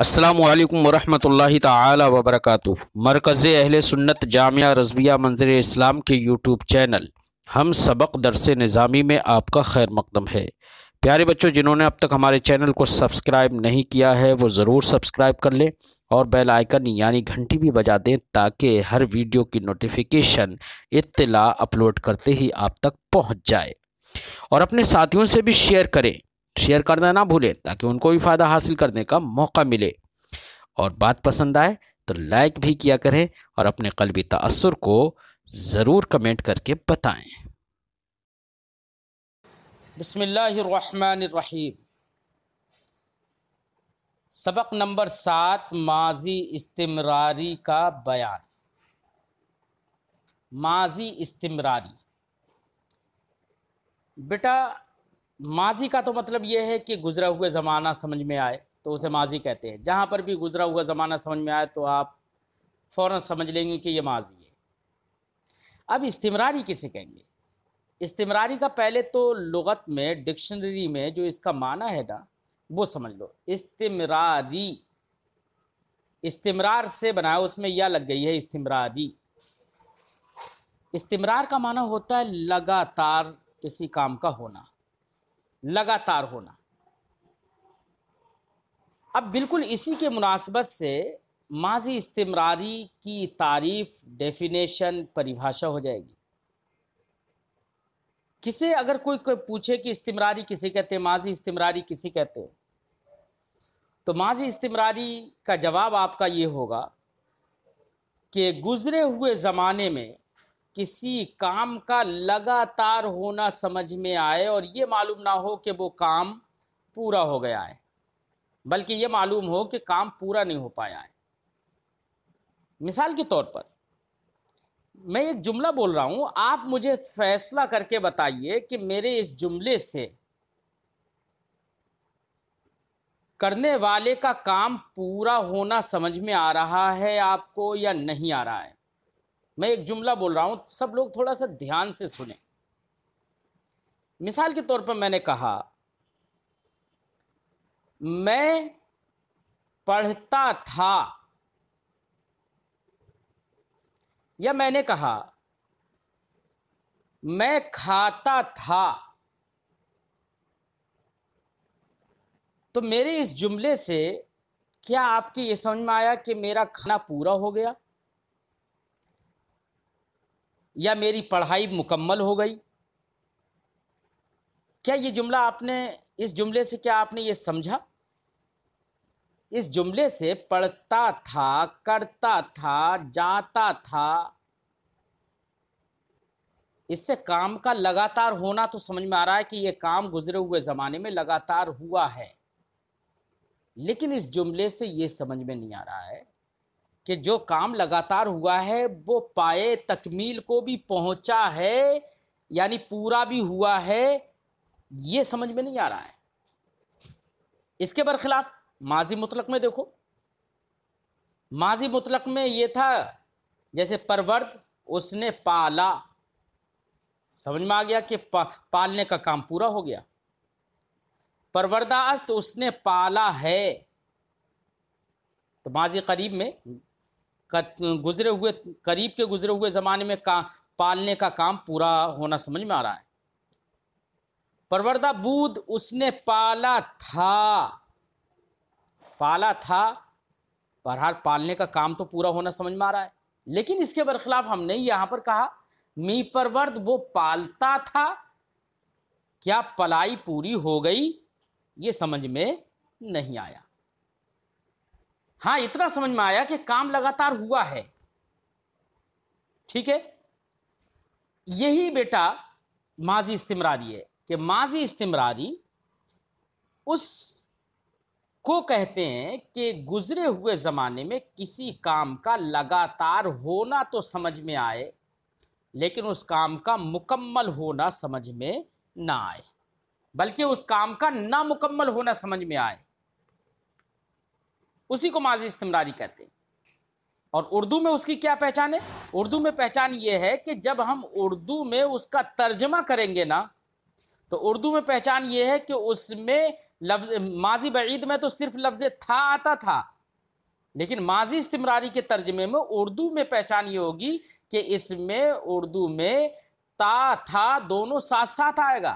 السلام علیکم ورحمۃ اللہ تعالی وبرکاتہ۔ مرکز اہل سنت جامعہ رضویہ منظر اسلام کے یوٹیوب چینل ہم سبق درس نظامی میں آپ کا خیر مقدم ہے۔ پیارے بچوں، جنہوں نے اب تک ہمارے چینل کو سبسکرائب نہیں کیا ہے وہ ضرور سبسکرائب کر لیں اور بیل آئیکن یعنی گھنٹی بھی بجا دیں تاکہ ہر ویڈیو کی نوٹیفیکیشن اطلاع اپلوڈ کرتے ہی آپ تک پہنچ جائے، اور اپنے ساتھیوں سے بھی شیئر کریں، شیئر کرنا نہ بھولیں تاکہ ان کو بھی فائدہ حاصل کرنے کا موقع ملے، اور بات پسند آئے تو لائک بھی کیا کریں اور اپنے قلبی تأثر کو ضرور کمنٹ کر کے بتائیں۔ بسم اللہ الرحمن الرحیم۔ سبق نمبر 7، ماضی استمراری کا بیان۔ ماضی استمراری، بیٹا ماضی کا تو مطلب یہ ہے کہ گزرا ہوئے زمانہ سمجھ میں آئے تو اسے ماضی کہتے ہیں۔ جہاں پر بھی گزرا ہوا زمانہ سمجھ میں آئے تو آپ فوراً سمجھ لیں گے کہ یہ ماضی ہے۔ اب استمراری کسے کہیں گے؟ استمراری کا پہلے تو لغت میں ڈکشنری میں جو اس کا معنی ہے نا وہ سمجھ لو۔ استمراری، استمرار سے بنا ہے، اس میں یا لگ گئی ہے استمراری۔ استمرار کا معنی ہوتا ہے لگاتار کسی کام کا ہونا، لگاتار ہونا۔ اب بالکل اسی کے مناسبت سے ماضی استمراری کی تعریف، ڈیفینیشن، پریبھاشا ہو جائے گی۔ کسے اگر کوئی پوچھے کہ استمراری کسے کہتے ہیں، ماضی استمراری کسے کہتے ہیں، تو ماضی استمراری کا جواب آپ کا یہ ہوگا کہ گزرے ہوئے زمانے میں کسی کام کا لگاتار ہونا سمجھ میں آئے اور یہ معلوم نہ ہو کہ وہ کام پورا ہو گیا ہے، بلکہ یہ معلوم ہو کہ کام پورا نہیں ہو پایا ہے۔ مثال کے طور پر میں ایک جملہ بول رہا ہوں، آپ مجھے فیصلہ کر کے بتائیے کہ میرے اس جملے سے کرنے والے کا کام پورا ہونا سمجھ میں آ رہا ہے آپ کو یا نہیں آ رہا ہے۔ میں ایک جملہ بول رہا ہوں، سب لوگ تھوڑا سا دھیان سے سنیں۔ مثال کے طور پر میں نے کہا میں پڑھتا تھا، یا میں نے کہا میں کھاتا تھا، تو میرے اس جملے سے کیا آپ کی یہ سمجھ میں آیا کہ میرا کھانا پورا ہو گیا یا میری پڑھائی مکمل ہو گئی؟ کیا یہ جملہ آپ نے، اس جملے سے کیا آپ نے یہ سمجھا؟ اس جملے سے پڑھتا تھا، کرتا تھا، جاتا تھا، اس سے کام کا لگاتار ہونا تو سمجھ میں آ رہا ہے کہ یہ کام گزرے ہوئے زمانے میں لگاتار ہوا ہے، لیکن اس جملے سے یہ سمجھ میں نہیں آ رہا ہے کہ جو کام لگاتار ہوا ہے وہ پائے تکمیل کو بھی پہنچا ہے، یعنی پورا بھی ہوا ہے، یہ سمجھ میں نہیں آ رہا ہے۔ اس کے برخلاف ماضی مطلق میں دیکھو، ماضی مطلق میں یہ تھا جیسے پرورد، اس نے پالا، سمجھ میں آ گیا کہ پالنے کا کام پورا ہو گیا۔ پروردہ است، اس نے پالا ہے، تو ماضی قریب میں گزرے ہوئے، قریب کے گزرے ہوئے زمانے میں پالنے کا کام پورا ہونا سمجھ میں آ رہا ہے۔ پروردہ بود، اس نے پالا تھا، پالا تھا، بہرحال پالنے کا کام تو پورا ہونا سمجھ میں آ رہا ہے۔ لیکن اس کے برخلاف ہم نے یہاں پر کہا می پرورد وہ پالتا تھا، کیا پلائی پوری ہو گئی؟ یہ سمجھ میں نہیں آیا۔ ہاں اتنا سمجھ میں آیا کہ کام لگاتار ہوا ہے، ٹھیک ہے۔ یہی بیٹا ماضی استمراری ہے کہ ماضی استمراری اس کو کہتے ہیں کہ گزرے ہوئے زمانے میں کسی کام کا لگاتار ہونا تو سمجھ میں آئے لیکن اس کام کا مکمل ہونا سمجھ میں نہ آئے، بلکہ اس کام کا نامکمل ہونا سمجھ میں آئے، اسی کو ماضی استمراری کہتے ہیں۔ اور اردو میں اس کی کیا پہچان ہے؟ اردو میں پہچان یہ ہے کہ جب ہم اردو میں اس کا ترجمہ کریں گے نا تو اردو میں پہچان یہ ہے کہ اس میں لفظ ماضی بعید میں تو صرف لفظ تھا آتا تھا، لیکن ماضی استمراری کے ترجمے میں اردو میں پہچان یہ ہوگی کہ اس میں اردو میں تا تھا دونوں ساتھ ساتھ آئے گا۔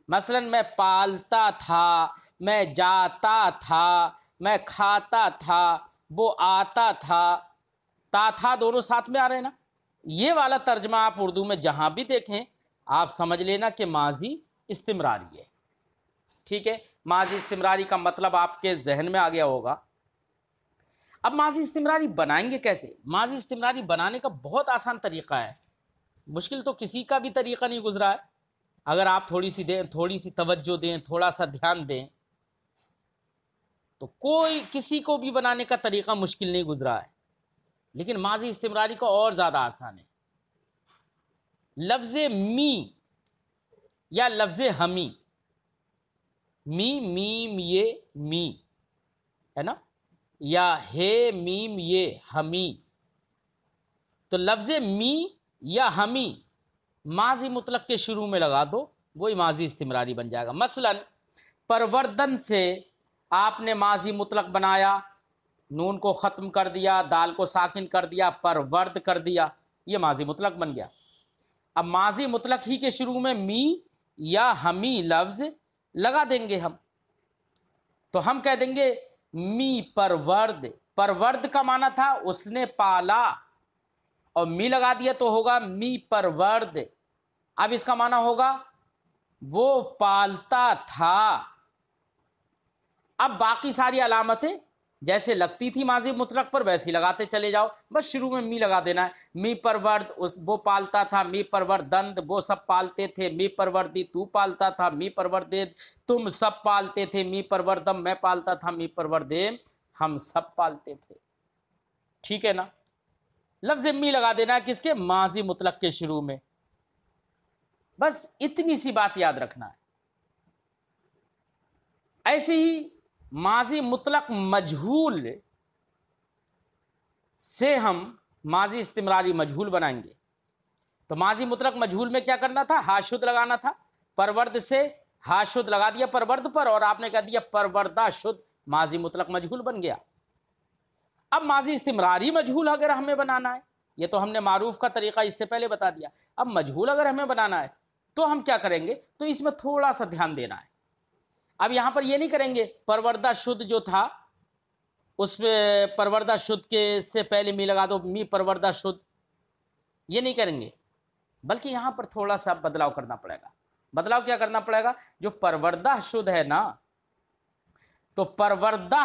مثلا میں پالتا تھا، میں جاتا تھا، میں کھاتا تھا، وہ آتا تھا، تا تھا دونوں ساتھ میں آ رہے ہیں نا۔ یہ والا ترجمہ آپ اردو میں جہاں بھی دیکھیں آپ سمجھ لینا کہ ماضی استمراری ہے، ٹھیک ہے۔ ماضی استمراری کا مطلب آپ کے ذہن میں آ گیا ہوگا۔ اب ماضی استمراری بنائیں گے کیسے؟ ماضی استمراری بنانے کا بہت آسان طریقہ ہے، مشکل تو کسی کا بھی طریقہ نہیں گزرا ہے۔ اگر آپ تھوڑی سی توجہ دیں، تھوڑا سا دھیان دیں تو کسی کو بھی بنانے کا طریقہ مشکل نہیں گزرا ہے، لیکن ماضی استمراری کا اور زیادہ آسان ہے۔ لفظ می یا لفظ ہمی، می میم یہ می ہے نا، یا ہے میم یہ ہمی، تو لفظ می یا ہمی ماضی مطلق کے شروع میں لگا دو، وہی ماضی استمراری بن جائے گا۔ مثلا پروردن سے آپ نے ماضی مطلق بنایا، نون کو ختم کر دیا، دال کو ساکن کر دیا، پرورد کر دیا، یہ ماضی مطلق بن گیا۔ اب ماضی مطلق ہی کے شروع میں می یا ہمی لفظ لگا دیں گے ہم، تو ہم کہہ دیں گے می پرورد۔ پرورد کا معنی تھا اس نے پالا، اور می لگا دیا تو ہوگا می پرورد۔ اب اس کا معنی ہوگا وہ پالتا تھا۔ اب باقی ساری علامتیں جیسے لگتی تھی ماضی مطلق پر ویسی لگاتے چلے جاؤ، بس شروع میں می لگا دینا ہے۔ می پرورد وہ پالتا تھا، می پروردند وہ سب پالتے تھے، می پروردی تو پالتا تھا، می پروردید تم سب پالتے تھے، می پروردم میں پالتا تھا، می پروردیم ہم سب پالتے تھے، ٹھیک ہے نا۔ لفظ می لگا دینا ہے کس کے؟ ماضی مطلق کے شروع میں، بس اتنی سی بات یاد رکھنا ہے۔ ایسے ہی ماضی مطلق مجہول سے ہم ماضی استمراری مجہول بنائیں گے، تو ماضی مطلق مجہول میں کیا کرنا تھا؟ ہا شد لگانا تھا، پرورد سے ہا شد لگا دیا پرورد پر، اور آپ نے کہہ دیا پروردہ شد، ماضی مطلق مجہول بن گیا۔ اب ماضی استمراری مجہول اگر ہمیں بنانا ہے، یہ تو ہم نے معروف کا طریقہ اس سے پہلے بتا دیا، اب مجہول اگر ہمیں بنانا ہے تو ہم کیا کریں گے؟ تو اس میں تھوڑا سا دھیان دینا ہے۔ اب یہاں پر یہ نہیں کریں گے پروردہ شد جو تھا اس میں پروردہ شد کے سے پہلے می لگا دو می پروردہ شد، یہ نہیں کریں گے، بلکہ یہاں پر تھوڑا سا بدلاؤ کرنا پڑے گا۔ بدلاؤ کیا کرنا پڑے گا؟ جو پروردہ شد ہے نا، تو پروردہ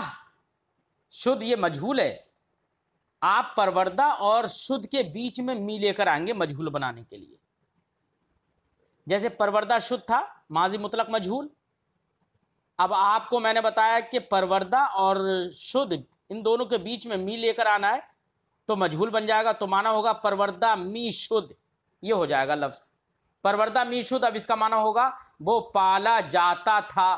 شد یہ مجہول ہے، آپ پروردہ اور شد کے بیچ میں می لے کر آئیں گے مجہول بنانے کے لیے۔ جیسے پروردہ شد تھا ماضی مطلق مجہول، اب آپ کو میں نے بتایا کہ پروردہ اور شد ان دونوں کے بیچ میں می لے کر آنا ہے تو مجہول بن جائے گا، تو معنی ہوگا پروردہ می شد، یہ ہو جائے گا لفظ پروردہ می شد۔ اب اس کا معنی ہوگا وہ پالا جاتا تھا،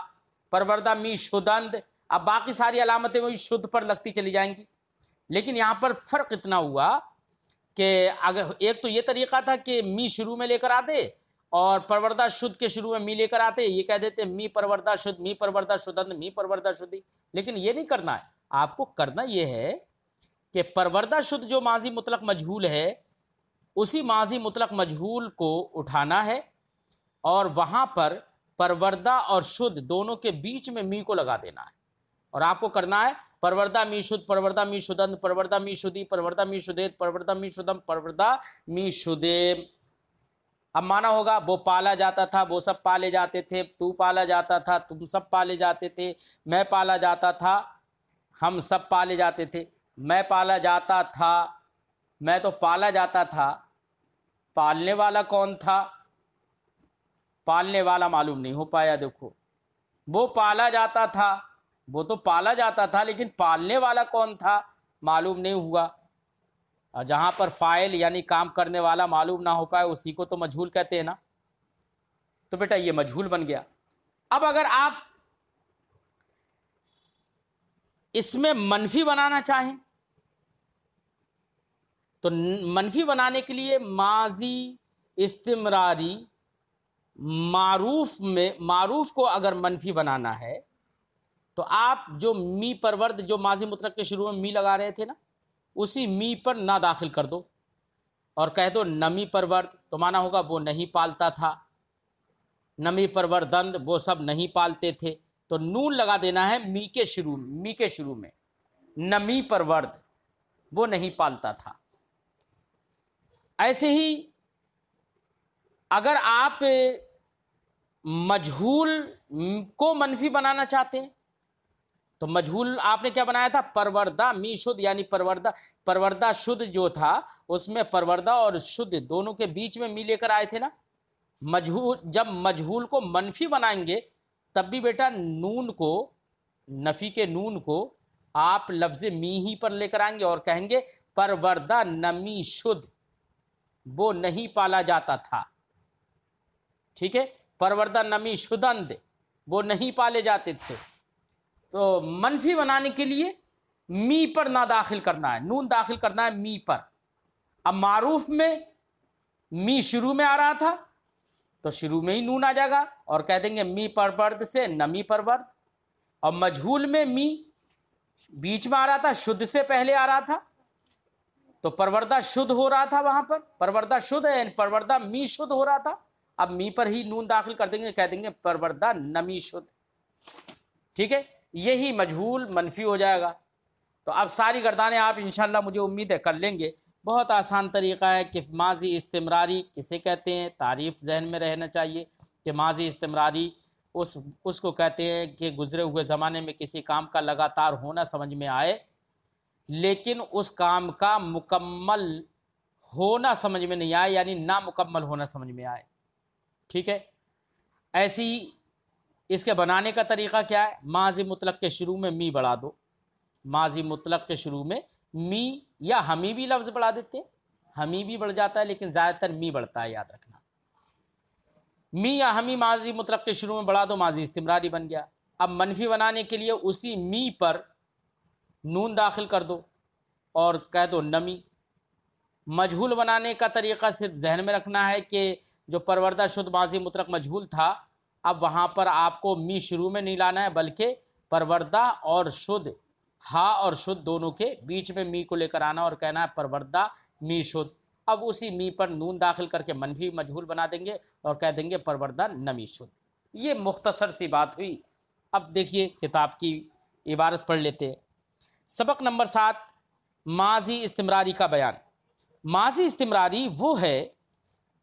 پروردہ می شدند۔ اب باقی ساری علامتیں وہی شد پر لگتی چلی جائیں گی، لیکن یہاں پر فرق اتنا ہوا کہ اگر ایک تو یہ طریقہ تھا کہ می شروع میں لے کر آتے، اور پروردہ شد کے شروع میں می لے کر آتے، یہ کہہ دیتے می پروردہ شد، می پروردہ شدند، می پروردہ شدی، لیکن یہ نہیں کرنا ہے۔ آپ کو کرنا یہ ہے کہ پروردہ شد جو ماضی مطلق مجہول ہے اسی ماضی مطلق مجہول کو اٹھانا ہے، اور وہاں پر پروردہ اور شد دونوں کے بیچ میں می کو لگا دینا ہے، اور آپ کو کرنا ہے پروردہ می شد، پروردہ می شدند، پروردہ می شدی، پروردہ می شدید، پروردہ می شدم، پروردہ می شدیم۔ اب مانا ہوگا وہ پالا جاتا تھا، وہ سب پالے جاتے تھے، تو پالا جاتا تھا، تم سب پالے جاتے تھے، میں پالا جاتا تھا، ہم سب پالے جاتے تھے، میں پالا جاتا تھا، میں تو پالا جاتا تھا، پالنے والا کون تھا؟ پالنے والا معلوم نہیں ہو پایا۔ دیکھو وہ پالا جاتا تھا، وہ تو پالا جاتا تھا، لیکن پالنے والا کون تھا معلوم نہیں ہوا، اور جہاں پر فاعل یعنی کام کرنے والا معلوم نہ ہو پائے اسی کو تو مجہول کہتے ہیں نا، تو بیٹا یہ مجہول بن گیا۔ اب اگر آپ اس میں منفی بنانا چاہیں تو منفی بنانے کے لیے ماضی استمراری معروف کو اگر منفی بنانا ہے تو آپ جو می پرورد جو ماضی مطلق کے شروع میں می لگا رہے تھے نا، اسی می پر نہ داخل کر دو اور کہہ دو نمی پرورد، تو مانا ہوگا وہ نہیں پالتا تھا، نمی پروردند وہ سب نہیں پالتے تھے، تو نون لگا دینا ہے می کے شروع میں، نمی پرورد وہ نہیں پالتا تھا۔ ایسے ہی اگر آپ مجہول کو منفی بنانا چاہتے ہیں تو مجہول آپ نے کیا بنایا تھا؟ پروردہ می شد، یعنی پروردہ شد جو تھا اس میں پروردہ اور شد دونوں کے بیچ میں می لے کر آئے تھے نا۔ جب مجہول کو منفی بنائیں گے تب بھی بیٹا نون کو، نفی کے نون کو آپ لفظ می ہی پر لے کر آئیں گے اور کہیں گے پروردہ نمی شد وہ نہیں پالا جاتا تھا، ٹھیک ہے، پروردہ نمی شدند وہ نہیں پالے جاتے تھے۔ تو منفی بنانے کے لیے می پر نہ داخل کرنا ہے، نون داخل کرنا ہے می پر۔ اب معروف میں می شروع میں آ رہا تھا تو شروع میں ہی نون آ جائے گا اور کہہ دیں گے می پرورد سے نمی پرورد، اور مجہول میں می بیچ میں آ رہا تھا، شد سے پہلے آ رہا تھا تو پروردہ شد ہو رہا تھا، وہاں پر پروردہ شد ہے، پروردہ می شد ہو رہا تھا، اب می پر ہی نون داخل کر دیں گے، کہہ دیں گے پروردہ نمی شد، ٹھیک ہے، یہی مجہول منفی ہو جائے گا۔ تو اب ساری گردانیں آپ انشاءاللہ مجھے امید ہے کر لیں گے۔ بہت آسان طریقہ ہے کہ ماضی استمراری کسے کہتے ہیں، تعریف ذہن میں رہنا چاہیے کہ ماضی استمراری اس کو کہتے ہیں کہ گزرے ہوئے زمانے میں کسی کام کا لگاتار ہونا سمجھ میں آئے لیکن اس کام کا مکمل ہونا سمجھ میں نہیں آئے، یعنی نامکمل ہونا سمجھ میں آئے، ٹھیک ہے۔ ایسی اس کے بنانے کا طریقہ کیا ہے؟ ماضی مطلق کے شروع میں می بڑھا دو، ماضی مطلق کے شروع میں می یا ہمی بھی لفظ بڑھا دیتے ہیں، ہمی بھی بڑھ جاتا ہے لیکن زیادہ تر می بڑھتا ہے، یاد رکھنا، می یا ہمی ماضی مطلق کے شروع میں بڑھا دو، ماضی استمراری بن گیا۔ اب منفی بنانے کے لیے اسی می پر نون داخل کر دو اور کہہ دو نمی۔ مجہول بنانے کا طریقہ صرف ذہن میں رکھنا ہے کہ جو پروردہ شد ماضی مطلق مجہول تھا، اب وہاں پر آپ کو می شروع میں نہیں لانا ہے بلکہ پروردہ اور شد، ہا اور شد دونوں کے بیچ میں می کو لے کر آنا اور کہنا ہے پروردہ می شد۔ اب اسی می پر نون داخل کر کے منفی مجہول بنا دیں گے اور کہہ دیں گے پروردہ نمی شد۔ یہ مختصر سی بات ہوئی۔ اب دیکھیے کتاب کی عبارت پڑھ لیتے ہیں۔ سبق نمبر 7، ماضی استمراری کا بیان۔ ماضی استمراری وہ ہے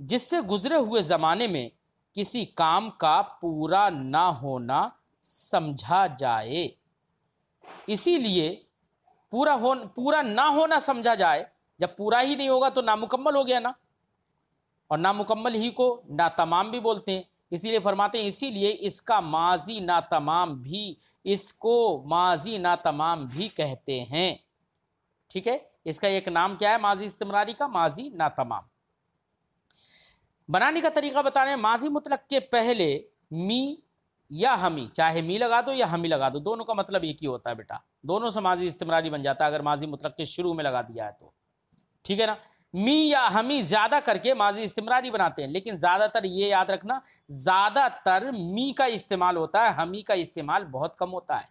جس سے گزرے ہوئے زمانے میں کسی کام کا پورا نہ ہونا سمجھا جائے، اسی لیے پورا نہ ہونا سمجھا جائے، جب پورا ہی نہیں ہوگا تو نامکمل ہو گیا نا، اور نامکمل ہی کو ناتمام بھی بولتے ہیں، اسی لیے فرماتے ہیں اسی لیے اس کا ماضی ناتمام بھی، اس کو ماضی ناتمام بھی کہتے ہیں، ٹھیک ہے۔ اس کا ایک نام کیا ہے ماضی استمراری کا؟ ماضی ناتمام۔ بنانے کا طریقہ بتا رہے ہیں، ماضی مطلق کے پہلے می یا ہمی، چاہے می لگا دو یا ہمی لگا دو، دونوں کا مطلب ایک ہی ہوتا ہے بیٹا، دونوں سے ماضی استمراری بن جاتا ہے اگر ماضی مطلق کے شروع میں لگا دیا ہے تو، ٹھیک ہے نا۔ می یا ہمی زیادہ کر کے ماضی استمراری بناتے ہیں، لیکن زیادہ تر یہ یاد رکھنا زیادہ تر می کا استعمال ہوتا ہے، ہمی کا استعمال بہت کم ہوتا ہے۔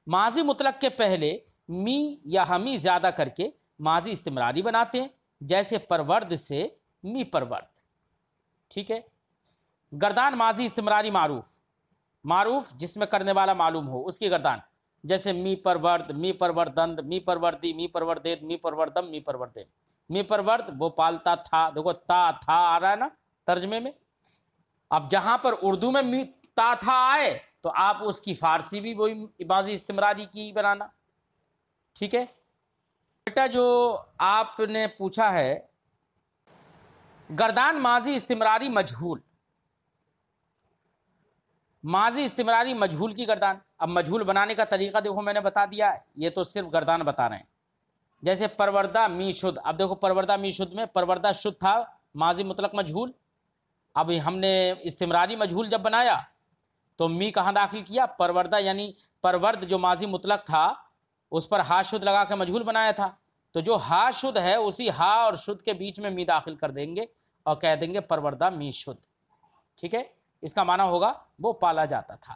ماضی مطلق کے پہلے می یا ہمی زیادہ کر کے ماضی استمراری بناتے ہیں، جیسے پرورد سے می پرورد، ٹھیک ہے۔ گردان ماضی استمراری معروف جس میں کرنے والا معلوم ہو اس کی گردان، جیسے می پرورد، می پروردند، می پروردی، می پروردید، می پروردم، می پروردے۔ می پرورد وہ پالتا تھا، دیکھو تا تھا آ رہا ہے نا ترجمے میں، اب جہاں پر اردو میں می تا تھا آئے تو آپ اس کی فارسی بھی وہی ماضی استمراری کی بنانا، ٹھیک ہے۔ بیٹا جو آپ نے پوچھا ہے گردان ماضی استمراری مجہول، ماضی استمراری مجہول کی گردان۔ اب مجہول بنانے کا طریقہ دیکھو میں نے بتا دیا ہے، یہ تو صرف گردان بتا رہے ہیں، جیسے پروردہ می شد، اب دیکھو پروردہ می شد میں پروردہ شد تھا ماضی مطلق مجہول، اب ہم نے استمراری مجہول جب بنایا تو می کہاں داخل کیا؟ پروردہ، یعنی پرورد جو ماضی مطلق تھا اس پر ہا شد لگا کے مجہول بنایا تھا، تو جو ہا شد ہے اسی ہا اور شد کے بیچ میں می داخل کر دیں گے اور کہہ دیں گے پروردہ می شد، ٹھیک ہے۔ اس کا معنی ہوگا وہ پالا جاتا تھا۔